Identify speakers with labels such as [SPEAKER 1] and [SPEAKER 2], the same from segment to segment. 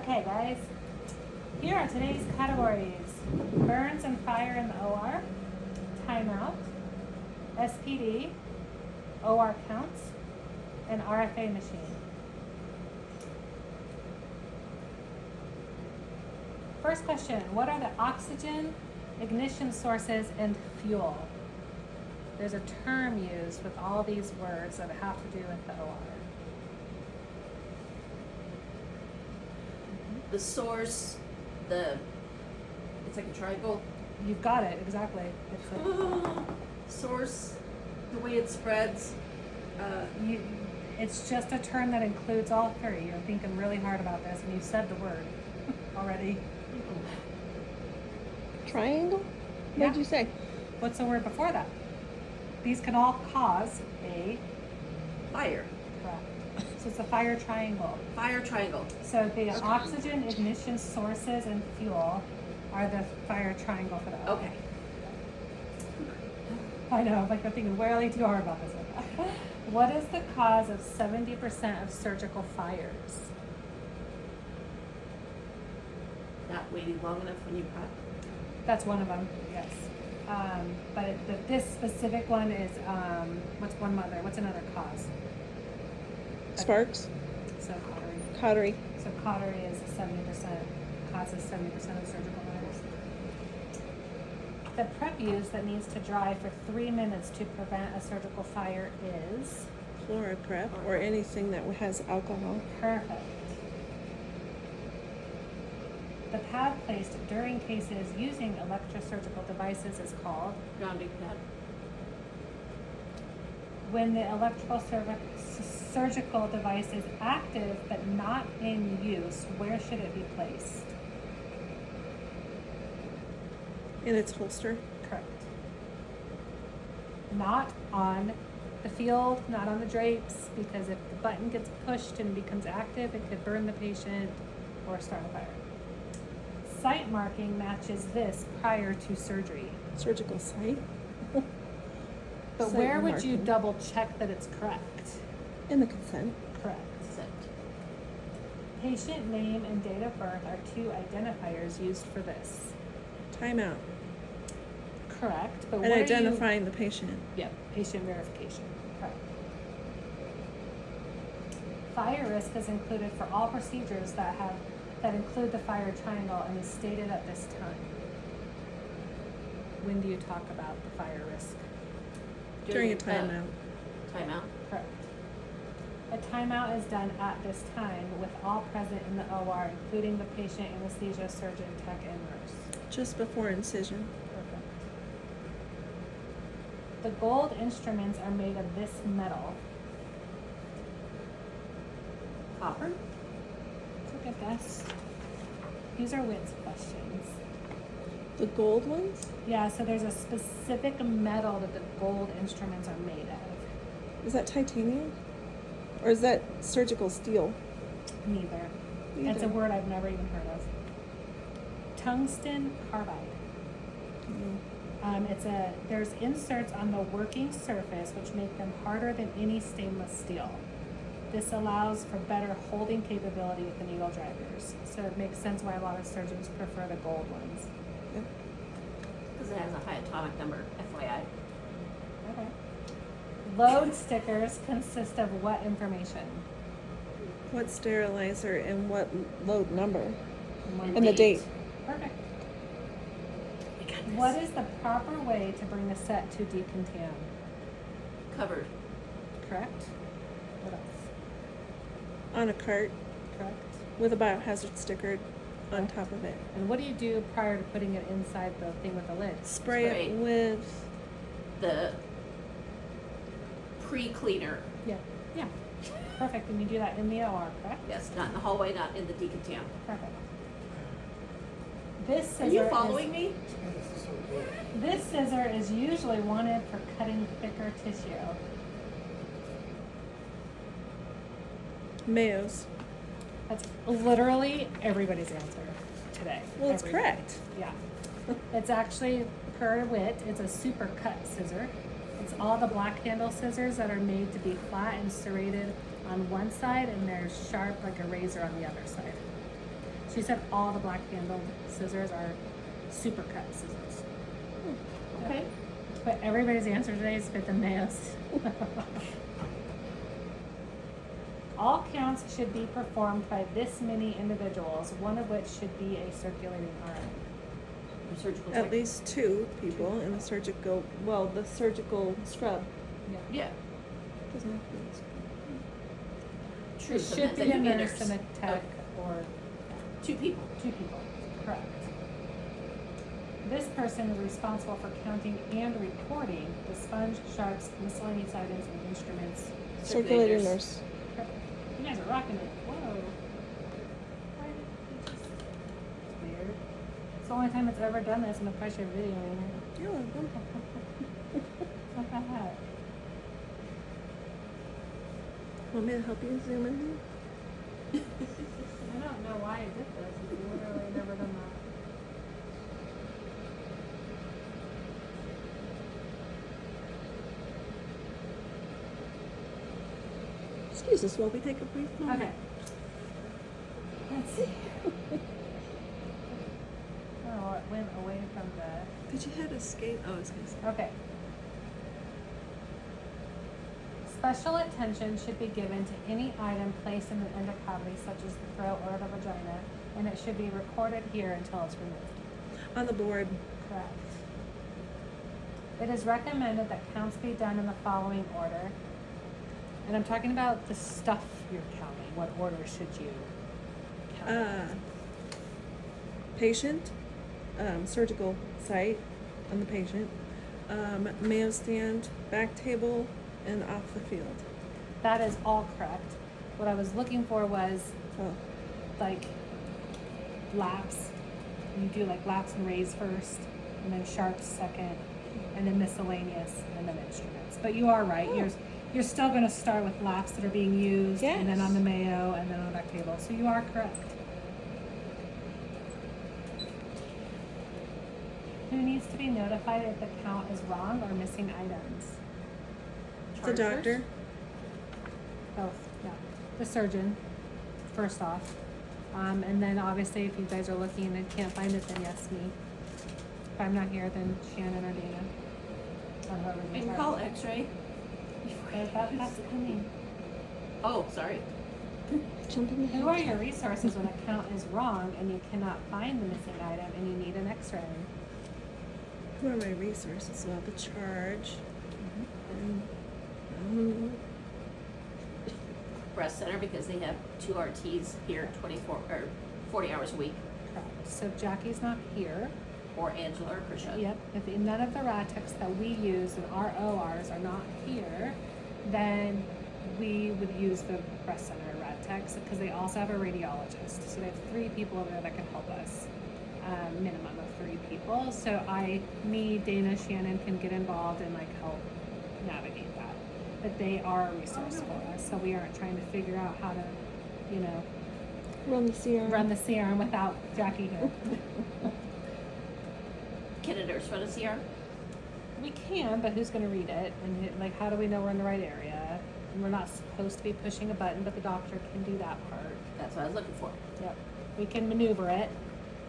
[SPEAKER 1] Okay, guys. Here are today's categories: burns and fire in the OR, timeout, SPD, OR counts, and RFA machine. First question: what are the oxygen, ignition sources, and fuel? There's a term used with all these words that have to do with the OR.
[SPEAKER 2] The source, it's like a triangle.
[SPEAKER 1] You've got it, exactly. It's a,
[SPEAKER 2] Source, the way it spreads.
[SPEAKER 1] it's just a term that includes all three. You're thinking really hard about this, and you said the word already.
[SPEAKER 3] Triangle?
[SPEAKER 1] Yeah.
[SPEAKER 3] What'd you say?
[SPEAKER 1] What's the word before that? These can all cause a
[SPEAKER 2] Fire.
[SPEAKER 1] correct. So it's a fire triangle.
[SPEAKER 2] Fire triangle.
[SPEAKER 1] So the oxygen, ignition sources, and fuel are the fire triangle for that.
[SPEAKER 2] Okay.
[SPEAKER 1] I know, like I'm thinking way too hard about this one. What is the cause of 70% of surgical fires?
[SPEAKER 2] Not waiting long enough when you cut.
[SPEAKER 1] That's one of them, yes. This specific one is, what's another cause?
[SPEAKER 3] Sparks?
[SPEAKER 1] So cautery.
[SPEAKER 3] Cautery.
[SPEAKER 1] So cautery is 70%, causes 70% of surgical fires. The prep use that needs to dry for 3 minutes to prevent a surgical fire is
[SPEAKER 3] Flora prep or anything that has alcohol.
[SPEAKER 1] perfect. The pad placed during cases using electrosurgical devices is called
[SPEAKER 2] Grounding pad.
[SPEAKER 1] when the electrical surgical device is active but not in use. Where should it be placed?
[SPEAKER 3] In its holster.
[SPEAKER 1] Correct. Not on the field, not on the drapes, because if the button gets pushed and becomes active, it could burn the patient or start a fire. Site marking matches this prior to surgery.
[SPEAKER 3] Surgical site.
[SPEAKER 1] But
[SPEAKER 3] Site
[SPEAKER 1] where would you
[SPEAKER 3] marking.
[SPEAKER 1] double check that it's correct?
[SPEAKER 3] In the consent.
[SPEAKER 1] Correct.
[SPEAKER 2] Set.
[SPEAKER 1] Patient name and date of birth are two identifiers used for this.
[SPEAKER 3] Timeout.
[SPEAKER 1] Correct. But
[SPEAKER 3] And
[SPEAKER 1] what
[SPEAKER 3] identifying the patient.
[SPEAKER 1] Yep, patient verification. Correct. Fire risk is included for all procedures that include the fire triangle and is stated at this time. When do you talk about the fire risk?
[SPEAKER 3] During a timeout.
[SPEAKER 2] Timeout.
[SPEAKER 1] Correct. A timeout is done at this time with all present in the OR, including the patient, anesthesia, surgeon, tech, and nurse.
[SPEAKER 3] Just before incision.
[SPEAKER 1] Perfect. The gold instruments are made of this metal.
[SPEAKER 2] Copper.
[SPEAKER 1] Look at this. These are WITS questions.
[SPEAKER 3] The gold ones?
[SPEAKER 1] Yeah, so there's a specific metal that the gold instruments are made of.
[SPEAKER 3] Is that titanium? Or is that surgical steel?
[SPEAKER 1] Neither. That's a word I've never even heard of. Tungsten carbide. There's inserts on the working surface which make them harder than any stainless steel. This allows for better holding capability with the needle drivers. So it makes sense why a lot of surgeons prefer the gold ones.
[SPEAKER 3] Yep.
[SPEAKER 2] Because it has a high atomic number, FYI.
[SPEAKER 1] Okay. Load stickers consist of what information?
[SPEAKER 3] What sterilizer and what load number?
[SPEAKER 1] And
[SPEAKER 3] And the date.
[SPEAKER 1] Perfect.
[SPEAKER 2] We got this.
[SPEAKER 1] What is the proper way to bring the set to decontam?
[SPEAKER 2] Covered.
[SPEAKER 1] Correct? What else?
[SPEAKER 3] On a cart
[SPEAKER 1] Correct?
[SPEAKER 3] with a biohazard sticker on top of it.
[SPEAKER 1] And what do you do prior to putting it inside the thing with the lid?
[SPEAKER 3] Spray
[SPEAKER 2] Spray.
[SPEAKER 3] it with
[SPEAKER 2] The pre-cleaner.
[SPEAKER 1] Yeah. Yeah. Perfect. And you do that in the OR, correct?
[SPEAKER 2] Yes, not in the hallway, not in the decontam.
[SPEAKER 1] Perfect. This
[SPEAKER 2] Are
[SPEAKER 1] scissor
[SPEAKER 2] you following me?
[SPEAKER 1] This scissor is usually wanted for cutting thicker tissue.
[SPEAKER 3] Mayo's.
[SPEAKER 1] That's literally everybody's answer today.
[SPEAKER 3] Well, it's
[SPEAKER 1] Everybody.
[SPEAKER 3] correct.
[SPEAKER 1] Yeah. It's actually per WIT, it's a super cut scissor. It's all the black handle scissors that are made to be flat and serrated on one side and they're sharp like a razor on the other side. She said all the black handled scissors are super cut scissors.
[SPEAKER 2] Okay.
[SPEAKER 1] But everybody's answer today is fit the nails. All counts should be performed by this many individuals, one of which should be a circulating arm.
[SPEAKER 2] Surgical.
[SPEAKER 3] At least 2 people in the surgical, well, the surgical scrub
[SPEAKER 2] Yeah.
[SPEAKER 3] doesn't have to be.
[SPEAKER 2] True.
[SPEAKER 1] It should
[SPEAKER 2] sometimes
[SPEAKER 1] be
[SPEAKER 2] they
[SPEAKER 1] a
[SPEAKER 2] do
[SPEAKER 1] nurse and a tech or
[SPEAKER 2] 2 people.
[SPEAKER 1] 2 people, correct. This person is responsible for counting and recording the sponge, sharps, miscellaneous items, and instruments.
[SPEAKER 3] Circulating
[SPEAKER 2] Circulators.
[SPEAKER 3] nurse.
[SPEAKER 1] You guys are rocking it. Whoa. Why did it just... It's weird. It's the only time it's ever done this in the pressure video.
[SPEAKER 3] You're welcome.
[SPEAKER 1] What the heck?
[SPEAKER 3] Want me to help you zoom in?
[SPEAKER 1] I don't know why it did this. It's literally never done that.
[SPEAKER 3] Excuse us while we take a brief moment.
[SPEAKER 1] Okay. Let's see. Oh, it went away from the...
[SPEAKER 3] Did you hit escape? Oh, I was gonna say.
[SPEAKER 1] Okay. Special attention should be given to any item placed in the endocavity, such as the throat or the vagina, and it should be recorded here until it's removed.
[SPEAKER 3] On the board.
[SPEAKER 1] Correct. It is recommended that counts be done in the following order. And I'm talking about the stuff you're counting. What order should you count?
[SPEAKER 3] Patient, surgical site on the patient, Mayo stand, back table, and off the field.
[SPEAKER 1] That is all correct. What I was looking for was
[SPEAKER 3] Oh,
[SPEAKER 1] like laps. You do like laps and raise first, and then sharps second, and then miscellaneous, and then instruments. But you are right.
[SPEAKER 3] Oh.
[SPEAKER 1] You're still going to start with laps that are being used, and then
[SPEAKER 3] Yes.
[SPEAKER 1] on the Mayo, and then on the back table. So you are correct. Who needs to be notified if the count is wrong or missing items?
[SPEAKER 3] the doctor.
[SPEAKER 1] Both, yeah. The surgeon, first off. And then obviously if you guys are looking and can't find it, then yes, me. If I'm not here, then Shannon or Dana. Or whoever's in
[SPEAKER 2] You can
[SPEAKER 1] charge.
[SPEAKER 2] call X-ray.
[SPEAKER 1] That's coming.
[SPEAKER 2] Oh, sorry.
[SPEAKER 3] Jump in the
[SPEAKER 1] Who are your resources when a count is wrong and you cannot find the missing item and you need an x-ray?
[SPEAKER 3] Who are my resources? Well, the charge. And,
[SPEAKER 2] Breast center because they have 2 RTs here 24 or 40 hours a week.
[SPEAKER 1] Correct. So if Jackie's not here,
[SPEAKER 2] Or Angela or Krisha.
[SPEAKER 1] yep, if none of the rad techs that we use and our ORs are not here, then we would use the breast center rad techs because they also have a radiologist. So they have 3 people over there that can help us, minimum of 3 people. So me, Dana, Shannon can get involved and like help navigate that. But they are a resource for us, so we aren't trying to figure out how to,
[SPEAKER 3] run the CRM.
[SPEAKER 1] run the CRM without Jackie here.
[SPEAKER 2] Can a nurse run a CR?
[SPEAKER 1] We can, but who's going to read it? And like, how do we know we're in the right area? And we're not supposed to be pushing a button, but the doctor can do that part.
[SPEAKER 2] That's what I was looking for.
[SPEAKER 1] Yep. We can maneuver it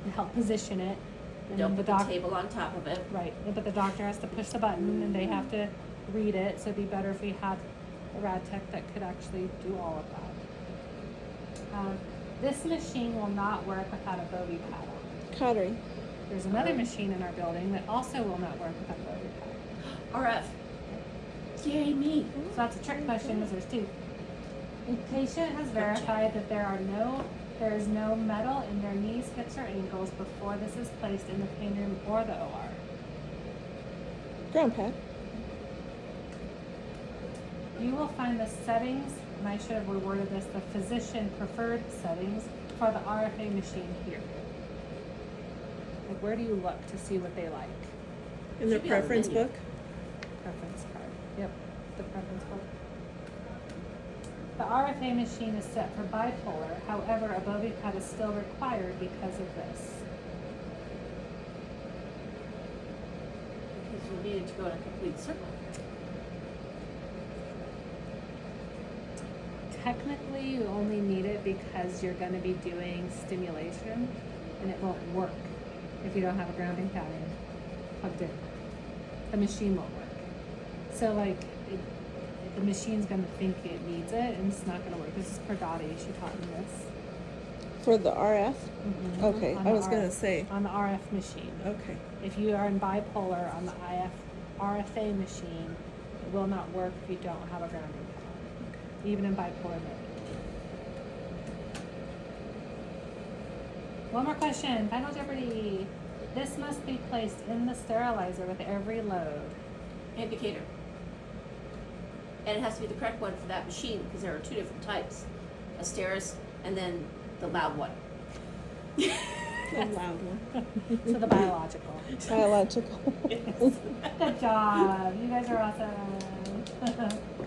[SPEAKER 1] and help position it. And
[SPEAKER 2] Don't
[SPEAKER 1] then
[SPEAKER 2] put the table on top of it.
[SPEAKER 1] Right, but the doctor has to push the button and they have to read it, so it'd be better if we had a rad tech that could actually do all of that. This machine will not work without a Bovie pad on.
[SPEAKER 3] Cautery.
[SPEAKER 1] There's another machine in our building that also will not work without a Bovie pad.
[SPEAKER 2] RF. Yay, me.
[SPEAKER 1] So that's a trick question because there's 2. The patient has verified that there is no metal in their knees, hips, or ankles before this is placed in the pain room or the OR.
[SPEAKER 3] Ground pad.
[SPEAKER 1] You will find the settings, and I should have reworded this, the physician preferred settings for the RFA machine here. Like, where do you look to see what they like?
[SPEAKER 3] In their
[SPEAKER 2] Should be on the
[SPEAKER 3] preference
[SPEAKER 2] menu.
[SPEAKER 3] book.
[SPEAKER 1] Preference card. Yep, the preference book. The RFA machine is set for bipolar, however, a Bovie pad is still required because of this.
[SPEAKER 2] Because you needed to go in a complete circle.
[SPEAKER 1] technically you only need it because you're gonna be doing stimulation and it won't work if you don't have a grounding pattern plugged in. The machine won't work. So like, the machine's gonna think it needs it and it's not gonna work. This is per Dottie, she taught me this.
[SPEAKER 3] For the RF?
[SPEAKER 1] Mhm.
[SPEAKER 3] Okay,
[SPEAKER 1] On
[SPEAKER 3] I
[SPEAKER 1] the
[SPEAKER 3] was gonna
[SPEAKER 1] RF
[SPEAKER 3] say.
[SPEAKER 1] On the RF machine.
[SPEAKER 3] Okay.
[SPEAKER 1] If you are in bipolar on the RFA machine, it will not work if you don't have a grounding pattern, even in bipolar mode. One more question, Final Jeopardy. This must be placed in the sterilizer with every load.
[SPEAKER 2] Indicator. And it has to be the correct one for that machine, because there are two different types. A Steris and then the loud one.
[SPEAKER 3] The loud one.
[SPEAKER 1] So the biological.
[SPEAKER 3] Biological.
[SPEAKER 1] Good job. You guys are awesome.